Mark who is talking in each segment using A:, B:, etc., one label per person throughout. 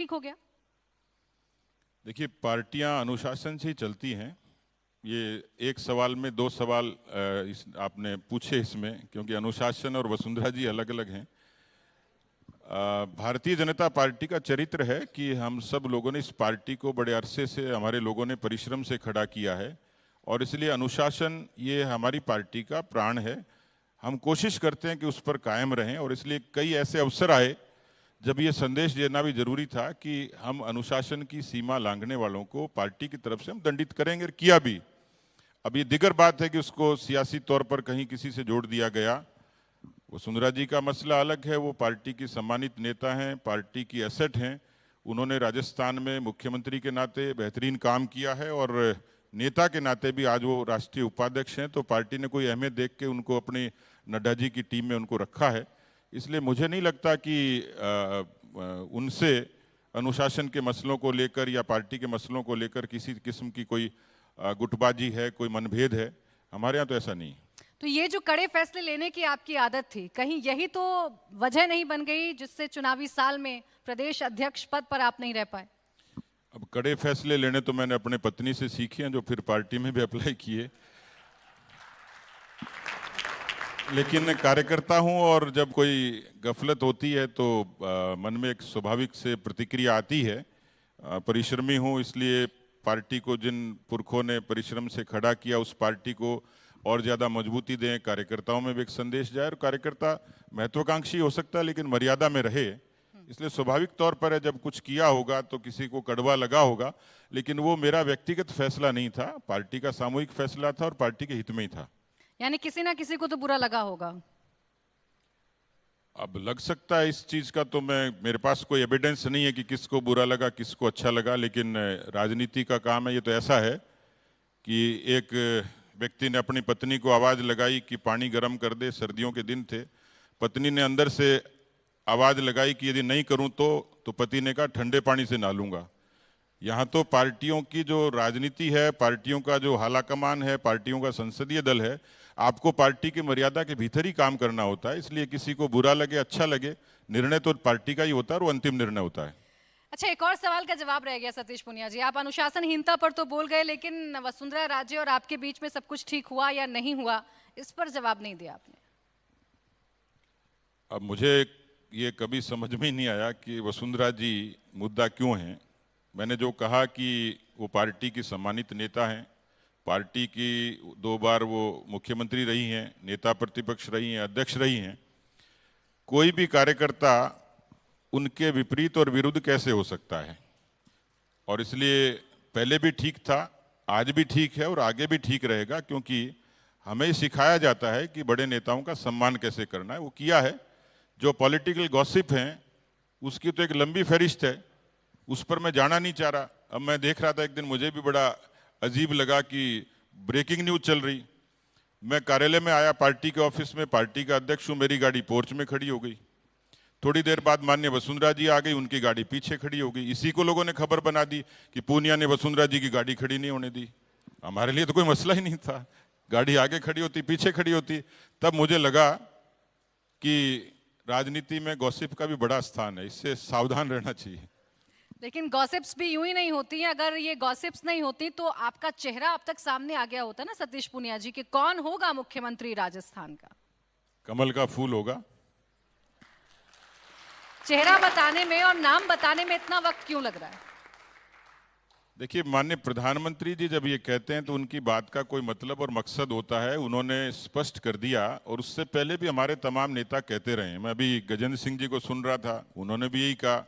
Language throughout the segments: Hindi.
A: ठीक हो गया?
B: देखिए, पार्टियां अनुशासन से ही चलती हैं। ये एक सवाल में दो सवाल आपने पूछे इसमें, क्योंकि अनुशासन और वसुंधरा जी अलग अलग हैं। भारतीय जनता पार्टी का चरित्र है कि हम सब लोगों ने इस पार्टी को बड़े अरसे से, हमारे लोगों ने परिश्रम से खड़ा किया है, और इसलिए अनुशासन ये हमारी पार्टी का प्राण है। हम कोशिश करते हैं कि उस पर कायम रहें, और इसलिए कई ऐसे अवसर आए जब ये संदेश देना भी जरूरी था कि हम अनुशासन की सीमा लांघने वालों को पार्टी की तरफ से हम दंडित करेंगे, और किया भी। अब ये दिगर बात है कि उसको सियासी तौर पर कहीं किसी से जोड़ दिया गया। वसुंधरा जी का मसला अलग है, वो पार्टी की सम्मानित नेता हैं, पार्टी की एसेट हैं। उन्होंने राजस्थान में मुख्यमंत्री के नाते बेहतरीन काम किया है, और नेता के नाते भी आज वो राष्ट्रीय उपाध्यक्ष हैं, तो पार्टी ने कोई अहमियत देख के उनको अपनी नड्डा जी की टीम में उनको रखा है। इसलिए मुझे नहीं लगता कि उनसे अनुशासन के मसलों को लेकर या पार्टी के मसलों को लेकर किसी किस्म की कोई गुटबाजी है, कोई मनभेद है। हमारे यहाँ तो ऐसा नहीं।
A: तो ये जो कड़े फैसले लेने की आपकी आदत थी, कहीं यही तो वजह नहीं बन गई जिससे चुनावी साल में प्रदेश अध्यक्ष पद पर आप नहीं रह पाए?
B: अब कड़े फैसले लेने तो मैंने अपने पत्नी से सीखे हैं, जो फिर पार्टी में भी अप्लाई किए। लेकिन कार्यकर्ता हूं, और जब कोई गफलत होती है तो मन में एक स्वाभाविक से प्रतिक्रिया आती है। परिश्रमी हूं, इसलिए पार्टी को जिन पुरखों ने परिश्रम से खड़ा किया, उस पार्टी को और ज़्यादा मजबूती दें, कार्यकर्ताओं में भी एक संदेश जाए। और कार्यकर्ता महत्वाकांक्षी हो सकता है, लेकिन मर्यादा में रहे। इसलिए स्वाभाविक तौर पर है, जब कुछ किया होगा तो किसी को कड़वा लगा होगा, लेकिन वो मेरा व्यक्तिगत फैसला नहीं था, पार्टी का सामूहिक फैसला था और पार्टी के हित में ही था।
A: यानी किसी ना किसी को तो बुरा लगा होगा।
B: अब लग सकता है इस चीज का, तो मेरे पास कोई एविडेंस नहीं है कि किसको बुरा लगा, किसको अच्छा लगा। लेकिन राजनीति का काम है। ये तो ऐसा है कि एक व्यक्ति ने अपनी पत्नी को आवाज लगाई कि पानी गर्म कर दे, सर्दियों के दिन थे। पत्नी ने अंदर से आवाज लगाई कि यदि नहीं करूं तो पति ने कहा ठंडे पानी से नहालूंगा। यहाँ तो पार्टियों की जो राजनीति है, पार्टियों का जो हालाकमान है, पार्टियों का संसदीय दल है, आपको पार्टी की मर्यादा के भीतर ही काम करना होता है। इसलिए किसी को बुरा लगे, अच्छा लगे, निर्णय तो पार्टी का ही होता है, और वो अंतिम निर्णय होता है।
A: अच्छा, एक और सवाल का जवाब रह गया सतीश पूनिया जी। आप अनुशासनहीनता पर तो बोल गए, लेकिन वसुंधरा राजे और आपके बीच में सब कुछ ठीक हुआ या नहीं हुआ, इस पर जवाब नहीं दिया आपने।
B: अब मुझे ये कभी समझ में ही नहीं आया कि वसुंधरा जी मुद्दा क्यों है। मैंने जो कहा कि वो पार्टी की सम्मानित नेता हैं, पार्टी की 2 बार वो मुख्यमंत्री रही हैं, नेता प्रतिपक्ष रही हैं, अध्यक्ष रही हैं। कोई भी कार्यकर्ता उनके विपरीत और विरुद्ध कैसे हो सकता है? और इसलिए पहले भी ठीक था, आज भी ठीक है, और आगे भी ठीक रहेगा, क्योंकि हमें सिखाया जाता है कि बड़े नेताओं का सम्मान कैसे करना है। वो किया है। जो पॉलिटिकल गॉसिप हैं, उसकी तो एक लंबी फहरिस्त है, उस पर मैं जाना नहीं चाह रहा। अब मैं देख रहा था एक दिन, मुझे भी बड़ा अजीब लगा कि ब्रेकिंग न्यूज चल रही। मैं कार्यालय में आया, पार्टी के ऑफिस में, पार्टी का अध्यक्ष हूं, मेरी गाड़ी पोर्च में खड़ी हो गई। थोड़ी देर बाद माननीय वसुंधरा जी आ गई, उनकी गाड़ी पीछे खड़ी हो गई। इसी को लोगों ने खबर बना दी कि पूनिया ने वसुंधरा जी की गाड़ी खड़ी नहीं होने दी। हमारे लिए तो कोई मसला ही नहीं था, गाड़ी आगे खड़ी होती, पीछे खड़ी होती। तब मुझे लगा कि राजनीति में गॉसिप का भी बड़ा स्थान है, इससे सावधान रहना चाहिए।
A: लेकिन गॉसिप्स भी यूं ही नहीं होती हैं। अगर ये गॉसिप्स नहीं होती तो आपका चेहरा अब तक सामने आ गया होता ना सतीश पूनिया जी, कि कौन होगा मुख्यमंत्री राजस्थान का।
B: कमल का फूल होगा।
A: चेहरा बताने में और नाम बताने में इतना वक्त क्यों लग रहा है?
B: देखिए, माननीय प्रधानमंत्री जी जब ये कहते हैं तो उनकी बात का कोई मतलब और मकसद होता है। उन्होंने स्पष्ट कर दिया, और उससे पहले भी हमारे तमाम नेता कहते रहे हैं। मैं अभी गजेंद्र सिंह जी को सुन रहा था, उन्होंने भी यही कहा।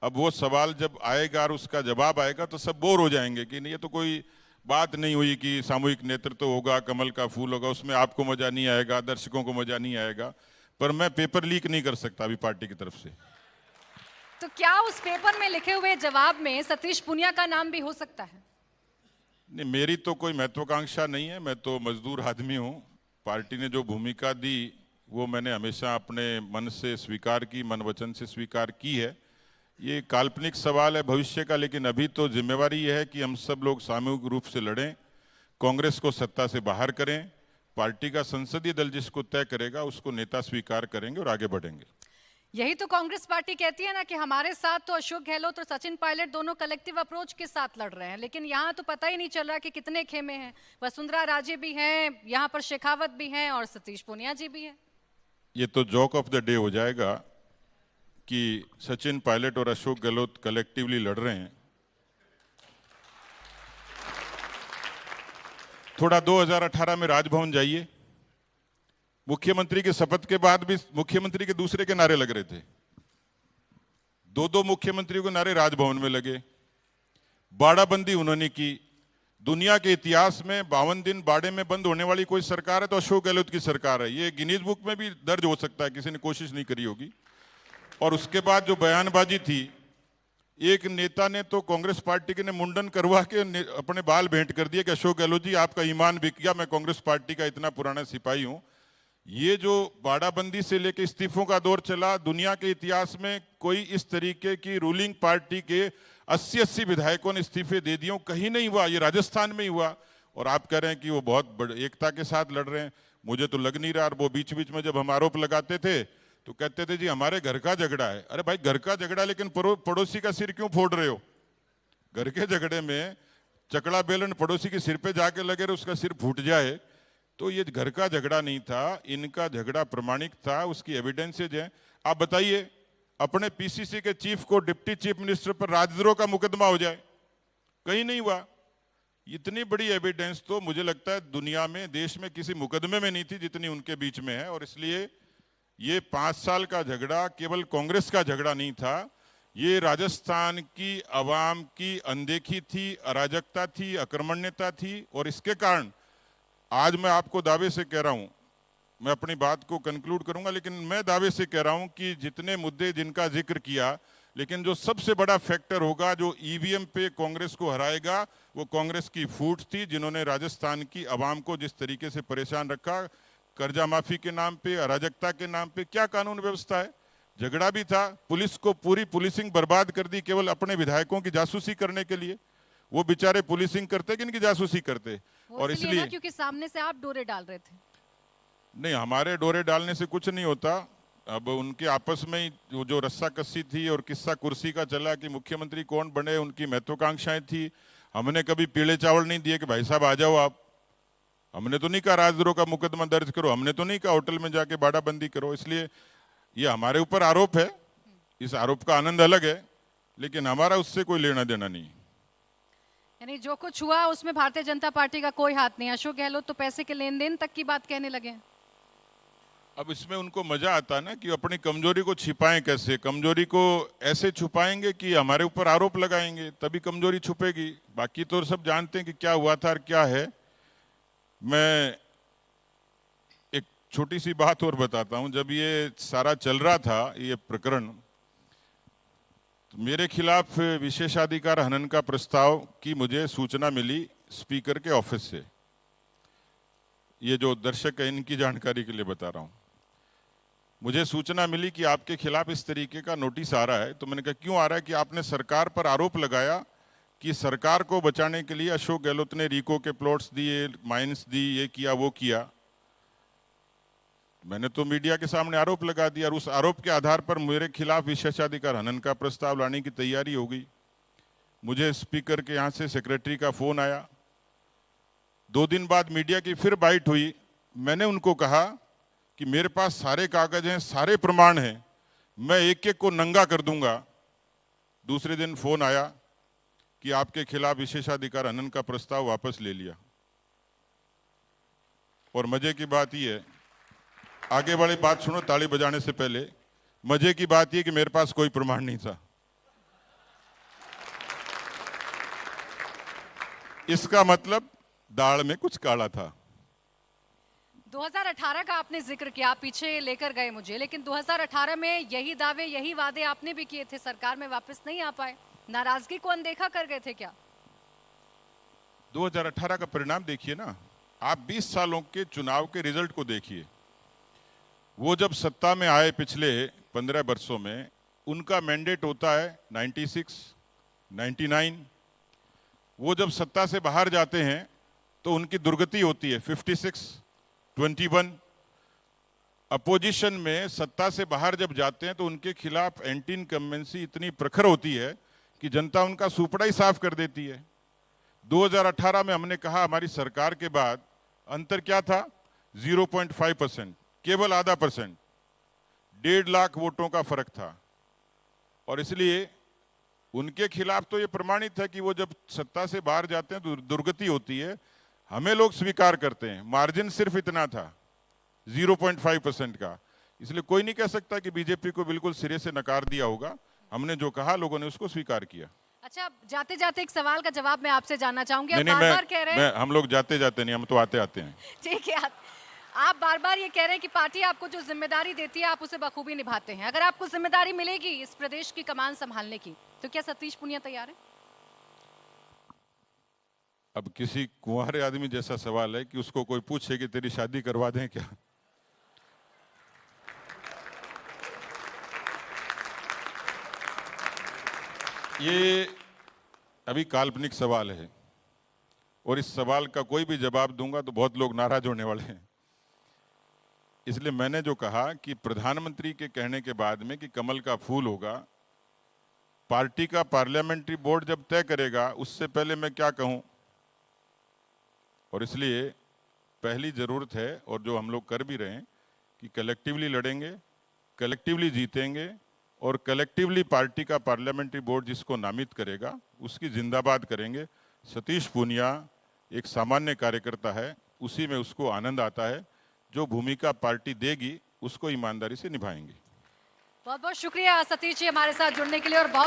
B: अब वो सवाल जब आएगा और उसका जवाब आएगा तो सब बोर हो जाएंगे कि नहीं, ये तो कोई बात नहीं हुई कि सामूहिक नेतृत्व होगा, कमल का फूल होगा, उसमें आपको मजा नहीं आएगा, दर्शकों को मजा नहीं आएगा। पर मैं पेपर लीक नहीं कर सकता अभी पार्टी की तरफ से।
A: तो क्या उस पेपर में लिखे हुए जवाब में सतीश पूनिया का नाम भी हो सकता है?
B: नहीं, मेरी तो कोई महत्वाकांक्षा नहीं है। मैं तो मजदूर आदमी हूँ। पार्टी ने जो भूमिका दी वो मैंने हमेशा अपने मन से स्वीकार की, मन वचन से स्वीकार की है। ये काल्पनिक सवाल है भविष्य का, लेकिन अभी तो जिम्मेवारी यह है कि हम सब लोग सामूहिक रूप से लड़ें, कांग्रेस को सत्ता से बाहर करें। पार्टी का संसदीय दल जिसको तय करेगा उसको नेता स्वीकार करेंगे और आगे बढ़ेंगे।
A: यही तो कांग्रेस पार्टी कहती है ना कि हमारे साथ तो अशोक गहलोत और सचिन पायलट दोनों कलेक्टिव अप्रोच के साथ लड़ रहे हैं, लेकिन यहाँ तो पता ही नहीं चल रहा कि कितने खेमे हैं। वसुंधरा राजे भी हैं, यहाँ पर शेखावत भी हैं और सतीश पूनिया जी भी हैं।
B: ये तो जॉक ऑफ द डे हो जाएगा कि सचिन पायलट और अशोक गहलोत कलेक्टिवली लड़ रहे हैं। थोड़ा 2018 में राजभवन जाइए, मुख्यमंत्री के शपथ के बाद भी मुख्यमंत्री के दूसरे के नारे लग रहे थे। दो मुख्यमंत्रियों के नारे राजभवन में लगे। बाड़ाबंदी उन्होंने की। दुनिया के इतिहास में 52 दिन बाड़े में बंद होने वाली कोई सरकार है तो अशोक गहलोत की सरकार है। ये गिनीज बुक में भी दर्ज हो सकता है, किसी ने कोशिश नहीं करी होगी। और उसके बाद जो बयानबाजी थी, एक नेता ने तो कांग्रेस पार्टी के ने मुंडन करवा के अपने बाल भेंट कर दिए कि अशोक गहलोत जी आपका ईमान बिक गया, मैं कांग्रेस पार्टी का इतना पुराना सिपाही हूं। ये जो बाड़ाबंदी से लेकर इस्तीफों का दौर चला, दुनिया के इतिहास में कोई इस तरीके की रूलिंग पार्टी के 80 विधायकों ने इस्तीफे दे दिए, कहीं नहीं हुआ। ये राजस्थान में ही हुआ। और आप कह रहे हैं कि वो बहुत बड़े एकता के साथ लड़ रहे हैं, मुझे तो लग नहीं रहा। और वो बीच बीच में जब हम आरोप लगाते थे तो कहते थे जी हमारे घर का झगड़ा है। अरे भाई घर का झगड़ा, लेकिन पड़ोसी का सिर क्यों फोड़ रहे हो? घर के झगड़े में चकड़ा बेलन पड़ोसी के सिर पे जाके लगे रहे, उसका सिर फूट जाए। तो ये घर का झगड़ा नहीं था, इनका झगड़ा प्रमाणिक था, उसकी एविडेंसेज है। आप बताइए, अपने पीसीसी के चीफ को डिप्टी चीफ मिनिस्टर पर राजद्रोह का मुकदमा हो जाए, कहीं नहीं हुआ। इतनी बड़ी एविडेंस तो मुझे लगता है दुनिया में, देश में किसी मुकदमे में नहीं थी जितनी उनके बीच में है। और इसलिए ये 5 साल का झगड़ा केवल कांग्रेस का झगड़ा नहीं था, ये राजस्थान की आवाम की अनदेखी थी, अराजकता थी, आक्रमण्यता थी। और इसके कारण आज मैं आपको दावे से कह रहा हूं, मैं अपनी बात को कंक्लूड करूंगा, लेकिन मैं दावे से कह रहा हूं कि जितने मुद्दे जिनका जिक्र किया, लेकिन जो सबसे बड़ा फैक्टर होगा जो ईवीएम पे कांग्रेस को हराएगा, वो कांग्रेस की फूट थी, जिन्होंने राजस्थान की आवाम को जिस तरीके से परेशान रखा, कर्जा माफी के नाम पे, अराजकता के नाम पे। क्या कानून व्यवस्था है? झगड़ा भी था, पुलिस को पूरी पुलिसिंग बर्बाद कर दी केवल अपने विधायकों की जासूसी करने के लिए। वो बेचारे पुलिसिंग करते कि इनकी जासूसी करते। और इसलिए
A: क्योंकि सामने से आप डोरे डाल रहे थे।
B: नहीं, हमारे डोरे डालने से कुछ नहीं होता। अब उनके आपस में ही जो रस्सा कस्सी थी और किस्सा कुर्सी का चला कि मुख्यमंत्री कौन बने, उनकी महत्वाकांक्षाएं थी। हमने कभी पीले चावल नहीं दिए कि भाई साहब आ जाओ आप। हमने तो नहीं कहा राजद्रोह का मुकदमा दर्ज करो, हमने तो नहीं कहा होटल में जाके बाड़ाबंदी करो। इसलिए ये हमारे ऊपर आरोप है, इस आरोप का आनंद अलग है, लेकिन हमारा उससे कोई लेना देना नहीं।
A: यानी जो कुछ हुआ उसमें भारतीय जनता पार्टी का कोई हाथ नहीं। अशोक गहलोत तो पैसे के लेन देन तक की बात कहने लगे।
B: अब इसमें उनको मजा आता है ना कि अपनी कमजोरी को छिपाएं कैसे। कमजोरी को ऐसे छुपाएंगे कि हमारे ऊपर आरोप लगाएंगे, तभी कमजोरी छुपेगी। बाकी तो सब जानते हैं कि क्या हुआ था और क्या है। मैं एक छोटी सी बात और बताता हूं। जब ये सारा चल रहा था, ये प्रकरण, तो मेरे खिलाफ विशेषाधिकार हनन का प्रस्ताव की मुझे सूचना मिली स्पीकर के ऑफिस से। ये जो दर्शक है इनकी जानकारी के लिए बता रहा हूं। मुझे सूचना मिली कि आपके खिलाफ इस तरीके का नोटिस आ रहा है। तो मैंने कहा क्यों आ रहा है? कि आपने सरकार पर आरोप लगाया कि सरकार को बचाने के लिए अशोक गहलोत ने रीको के प्लॉट्स दिए, माइंस दी, ये किया वो किया। मैंने तो मीडिया के सामने आरोप लगा दिया और उस आरोप के आधार पर मेरे खिलाफ विशेषाधिकार हनन का प्रस्ताव लाने की तैयारी हो गई। मुझे स्पीकर के यहाँ से सेक्रेटरी का फोन आया। 2 दिन बाद मीडिया की फिर बाइट हुई। मैंने उनको कहा कि मेरे पास सारे कागज हैं, सारे प्रमाण हैं, मैं एक एक को नंगा कर दूंगा। दूसरे दिन फोन आया कि आपके खिलाफ विशेषाधिकार हनन का प्रस्ताव वापस ले लिया। और मजे की बात यह है, आगे वाली बात सुनो ताली बजाने से पहले, मजे की बात यह कि मेरे पास कोई प्रमाण नहीं था। इसका मतलब दाल में कुछ काला था।
A: 2018 का आपने जिक्र किया, पीछे लेकर गए मुझे, लेकिन 2018 में यही दावे, यही वादे आपने भी किए थे, सरकार में वापस नहीं आ पाए। नाराजगी को अनदेखा कर गए थे क्या?
B: 2018 का परिणाम देखिए ना आप, 20 सालों के चुनाव के रिजल्ट को देखिए। वो जब सत्ता में आए पिछले 15 वर्षों में, उनका मैंडेट होता है 96, 99। वो जब सत्ता से बाहर जाते हैं तो उनकी दुर्गति होती है 56, 21। अपोजिशन में सत्ता से बाहर जब जाते हैं तो उनके खिलाफ एंटी इनकम्बेंसी इतनी प्रखर होती है कि जनता उनका सुपड़ा ही साफ कर देती है। 2018 में हमने कहा हमारी सरकार के बाद अंतर क्या था? 0.5%, केवल आधा %, 1.5 लाख वोटों का फर्क था। और इसलिए उनके खिलाफ तो ये प्रमाणित है कि वो जब सत्ता से बाहर जाते हैं तो दुर्गति होती है। हमें लोग स्वीकार करते हैं, मार्जिन सिर्फ इतना था 0.5% का। इसलिए कोई नहीं कह सकता कि बीजेपी को बिल्कुल सिरे से नकार दिया होगा। हमने जो कहा लोगों ने उसको स्वीकार किया।
A: अच्छा, जाते जाते एक सवाल का जवाब मैं आपसे जानना चाहूंगी।
B: नहीं,
A: आप बार-बार कह रहे हैं,
B: हम लोग जाते जाते नहीं, हम तो आते आते हैं।
A: ठीक है, आप बार-बार ये कह रहे हैं कि पार्टी आपको जो जिम्मेदारी देती है आप उसे बखूबी निभाते हैं। अगर आपको जिम्मेदारी मिलेगी इस प्रदेश की कमान संभालने की, तो क्या सतीश पूनिया तैयार है?
B: अब किसी कुंवारे आदमी जैसा सवाल है कि उसको कोई पूछे कि तेरी शादी करवा दें क्या? ये अभी काल्पनिक सवाल है और इस सवाल का कोई भी जवाब दूंगा तो बहुत लोग नाराज होने वाले हैं। इसलिए मैंने जो कहा कि प्रधानमंत्री के कहने के बाद में कि कमल का फूल होगा, पार्टी का पार्लियामेंट्री बोर्ड जब तय करेगा उससे पहले मैं क्या कहूं। और इसलिए पहली जरूरत है, और जो हम लोग कर भी रहे हैं, कि कलेक्टिवली लड़ेंगे, कलेक्टिवली जीतेंगे और कलेक्टिवली पार्टी का पार्लियामेंट्री बोर्ड जिसको नामित करेगा उसकी जिंदाबाद करेंगे। सतीश पूनिया एक सामान्य कार्यकर्ता है, उसी में उसको आनंद आता है। जो भूमिका पार्टी देगी उसको ईमानदारी से निभाएंगे।
A: बहुत बहुत शुक्रिया सतीश जी हमारे साथ जुड़ने के लिए और बहुत